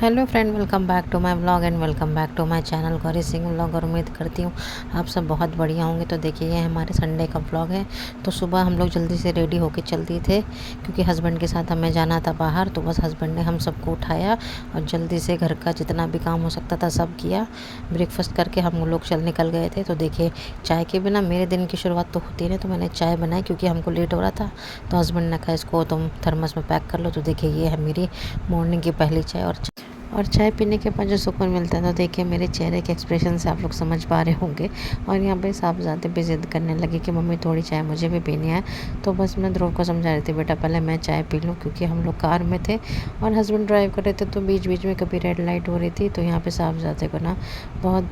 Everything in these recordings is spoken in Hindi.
Hello friend, welcome back to my vlog and welcome back to my channel Gauri Singh vlog. और उम्मीद करती हूँ आप सब बहुत बढ़िया होंगे। तो देखिए, ये हमारे संडे का व्लॉग है। तो सुबह हम लोग जल्दी से रेडी होके चल दिए थे क्योंकि हस्बैंड के साथ हमें जाना था बाहर। तो बस हस्बैंड ने हम सबको उठाया और जल्दी से घर का जितना भी काम हो सकता था सब किया। ब्रेकफास्ट करके हम लोग निकल गए थे। तो देखिए, चाय के बिना मेरे दिन की शुरुआत तो होती नहीं, तो मैंने चाय बनाई क्योंकि हमको लेट हो रहा था। तो हस्बैंड ने कहा इसको तुम थर्मस में पैक कर लो। तो देखिए, ये है मेरी मॉर्निंग की पहली चाय। और चाय पीने के बाद जो सुकून मिलता है, तो देखिए मेरे चेहरे के एक्सप्रेशन से आप लोग समझ पा रहे होंगे। और यहाँ पे साहबजादे भी ज़िद करने लगे कि मम्मी थोड़ी चाय मुझे भी पीनी है। तो बस मैं ध्रुव को समझा रही थी, बेटा पहले मैं चाय पी लूँ, क्योंकि हम लोग कार में थे और हस्बैंड ड्राइव कर रहे थे। तो बीच बीच में कभी रेड लाइट हो रही थी, तो यहाँ पे साहबजादे को ना बहुत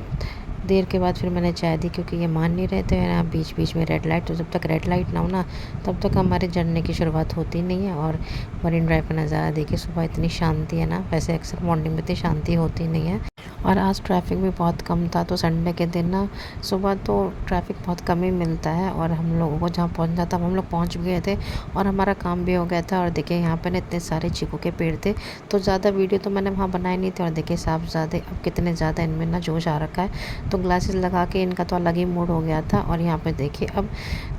देर के बाद फिर मैंने चाय दी, क्योंकि ये मान नहीं रहे थे ना बीच बीच में रेड लाइट। तो जब तक रेड लाइट ना हो ना, तब तक हमारे जर्नी की शुरुआत होती नहीं है। और मरीन ड्राइव का नज़ारा देखिए, सुबह इतनी शांति है ना, वैसे अक्सर मॉर्निंग में इतनी शांति होती नहीं है। और आज ट्रैफिक भी बहुत कम था। तो संडे के दिन ना सुबह तो ट्रैफिक बहुत कम ही मिलता है। और हम लोगों को जहाँ पहुँचना था हम लोग पहुँच भी गए थे और हमारा काम भी हो गया था। और देखिए, यहाँ पे ना इतने सारे चीकू के पेड़ थे, तो ज़्यादा वीडियो तो मैंने वहाँ बनाई नहीं थी। और देखिए साहबजादे अब कितने ज़्यादा इनमें ना जोश आ रखा है। तो ग्लासेस लगा के इनका तो अलग ही मूड हो गया था। और यहाँ पे देखिए, अब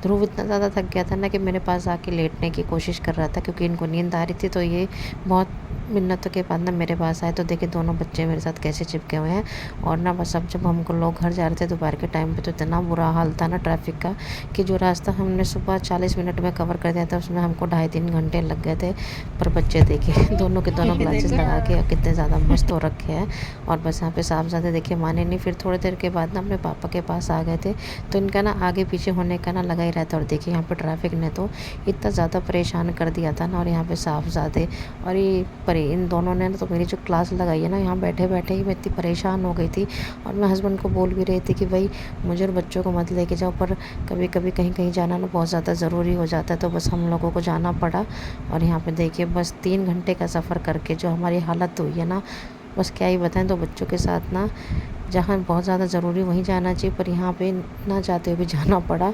ध्रुव इतना ज़्यादा थक गया था ना कि मेरे पास आके लेटने की कोशिश कर रहा था, क्योंकि इनको नींद आ रही थी। तो ये बहुत मिन्नतों के बाद ना मेरे पास आए। तो देखिए दोनों बच्चे मेरे साथ कैसे चिपके हुए हैं। और ना बस अब जब हमको लोग घर जा रहे थे दोपहर के टाइम पे, तो इतना बुरा हाल था ना ट्रैफिक का, कि जो रास्ता हमने सुबह 40 मिनट में कवर कर दिया था, उसमें हमको 2.5-3 घंटे लग गए थे। पर बच्चे देखिए दोनों के दोनों ग्लासेस लगा के कितने ज़्यादा मस्त हो रखे हैं। और बस यहाँ पे साहबजादे देखिए माने नहीं। फिर थोड़ी देर के बाद ना अपने पापा के पास आ गए थे। तो इनका ना आगे पीछे होने का ना लगा ही रहता। और देखिए यहाँ पे ट्रैफिक ने तो इतना ज़्यादा परेशान कर दिया था ना। और यहाँ पे साहबजादे और ये इन दोनों ने तो मेरी जो क्लास लगाई है ना, यहाँ बैठे बैठे ही मैं इतनी परेशान हो गई थी। और मैं हस्बैंड को बोल भी रही थी कि भाई मुझे और बच्चों को मत लेके जाओ, पर कभी कभी कहीं कहीं जाना ना बहुत ज़्यादा ज़रूरी हो जाता है। तो बस हम लोगों को जाना पड़ा। और यहाँ पे देखिए बस 3 घंटे का सफ़र करके जो हमारी हालत हुई है ना, बस क्या ही बताएं। तो बच्चों के साथ ना जहाँ बहुत ज़्यादा ज़रूरी वहीं जाना चाहिए, पर यहाँ पे ना जाते हुए भी जाना पड़ा।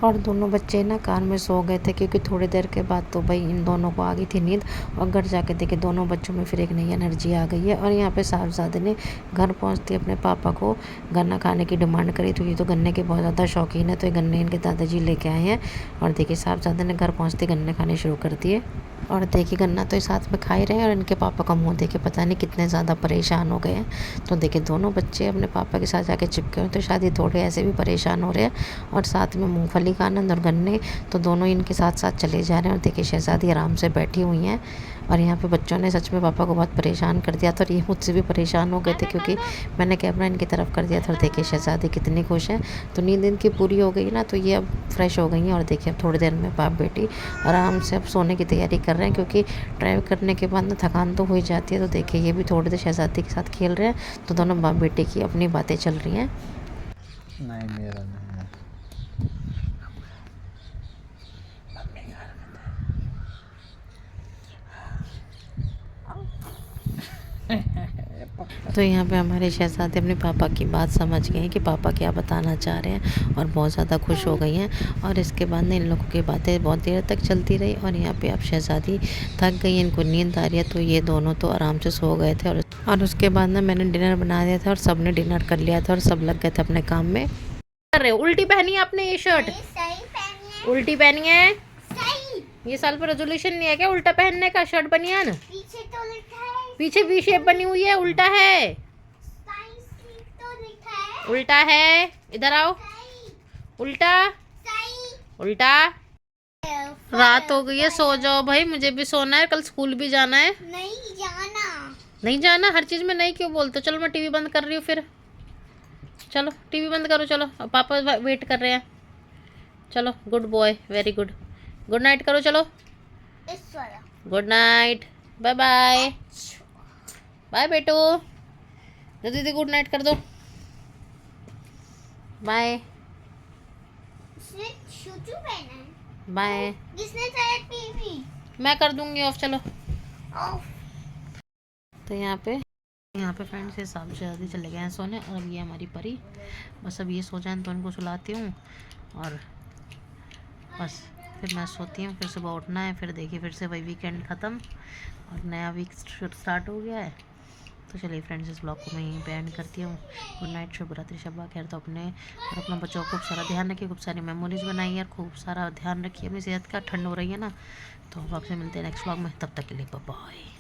और दोनों बच्चे ना कार में सो गए थे, क्योंकि थोड़ी देर के बाद तो भाई इन दोनों को आ गई थी नींद। और घर जाके देखे दोनों बच्चों में फिर एक नई एनर्जी आ गई है। और यहाँ पे साहबजादे ने घर पहुँचते अपने पापा को गन्ना खाने की डिमांड करी। तो ये तो गन्ने के बहुत ज़्यादा शौकीन है, तो ये गन्ने इनके दादाजी लेके आए हैं। और देखिए साहबजादे ने घर पहुँचते गन्ने खाने शुरू कर दिए। और देखिए गन्ना तो इस साथ में खा ही रहे हैं, और इनके पापा का मुँह देखे पता नहीं कितने ज़्यादा परेशान हो गए हैं। तो देखिए दोनों बच्चे अपने पापा के साथ जाके चिपके हुए, तो शायद ये थोड़े ऐसे भी परेशान हो रहे हैं। और साथ में मूंगफली का आनंद और गन्ने, तो दोनों इनके साथ साथ चले जा रहे हैं। और देखिए शहज़ादी आराम से बैठी हुई हैं। और यहाँ पे बच्चों ने सच में पापा को बहुत परेशान कर दिया था। और ये मुझसे भी परेशान हो गए थे, क्योंकि मैंने कैमरा इनकी तरफ कर दिया था। और देखिए शहज़ादी कितनी खुश है। तो नींद इनकी पूरी हो गई ना, तो ये अब फ्रेश हो गई हैं। और देखिए अब थोड़ी देर में बाप बेटी आराम से अब सोने की तैयारी कर रहे हैं, क्योंकि ड्राइव करने के बाद ना थकान तो हो ही जाती है। तो देखिए ये भी थोड़ी देर शहज़ादी के साथ खेल रहे हैं। तो दोनों बाप बेटे की अपनी बातें चल रही हैं। नहीं मेरा नहीं है। तो यहाँ पे हमारे शहज़ादे अपने पापा की बात समझ गए हैं कि पापा क्या बताना चाह रहे हैं, और बहुत ज़्यादा खुश हो गई हैं। और इसके बाद ना इन लोगों की बातें बहुत देर तक चलती रही। और यहाँ पे अब शहज़ादी थक गई, इनको नींद आ रही है। तो ये दोनों तो आराम से सो गए थे। और उसके बाद ना मैंने डिनर बना दिया था, और सब ने डिनर कर लिया था, और सब लग गए थे अपने काम में। कर रहे हो उल्टी पहनी है आपने ये शर्ट? उल्टी पहनी है। ये साल पर रेजोल्यूशन नहीं है क्या उल्टा पहनने का शर्ट बनियान? पीछे तो लिखा है, पीछे वी शेप बनी हुई है, उल्टा है। तो लिखा है उल्टा है। इधर आओ, उल्टा उल्टा। रात हो गई है, सो जाओ भाई, मुझे भी सोना है, कल स्कूल भी जाना है। नहीं जाना, नहीं जाना, हर चीज में नहीं क्यों बोलते? चलो मैं टीवी बंद कर रही हूँ फिर। चलो टीवी बंद करो, चलो पापा वेट कर रहे हैं। चलो good boy, very good. Good night करो, चलो good night, bye bye. Bye बेटू, दीदी गुड नाइट कर दो, बाय बाय। किसने टीवी? मैं कर दूंगी ऑफ, चलो ऑफ। तो यहाँ पे फ्रेंड्स ये सब जल्दी चले गए हैं सोने। और अब ये हमारी परी, बस अब ये सो जाए तो इनको सुलाती हूँ, और बस फिर मैं सोती हूँ। फिर सुबह उठना है, फिर देखिए फिर से वही वीकेंड ख़त्म और नया वीक स्टार्ट हो गया है। तो चलिए फ्रेंड्स, इस ब्लॉग को मैं यहीं पे एंड करती हूँ। गुड नाइट, शुभ रात्रि, शब्बा खैर। तो अपने और अपना बच्चों को खूब सारा ध्यान रखिए, खूब सारी मेमोरीज बनाइए और खूब सारा ध्यान रखिए अपनी सेहत का। ठंड हो रही है ना, तो हम आपसे मिलते हैं नेक्स्ट ब्लॉग में। तब तक के लिए बाय बाय।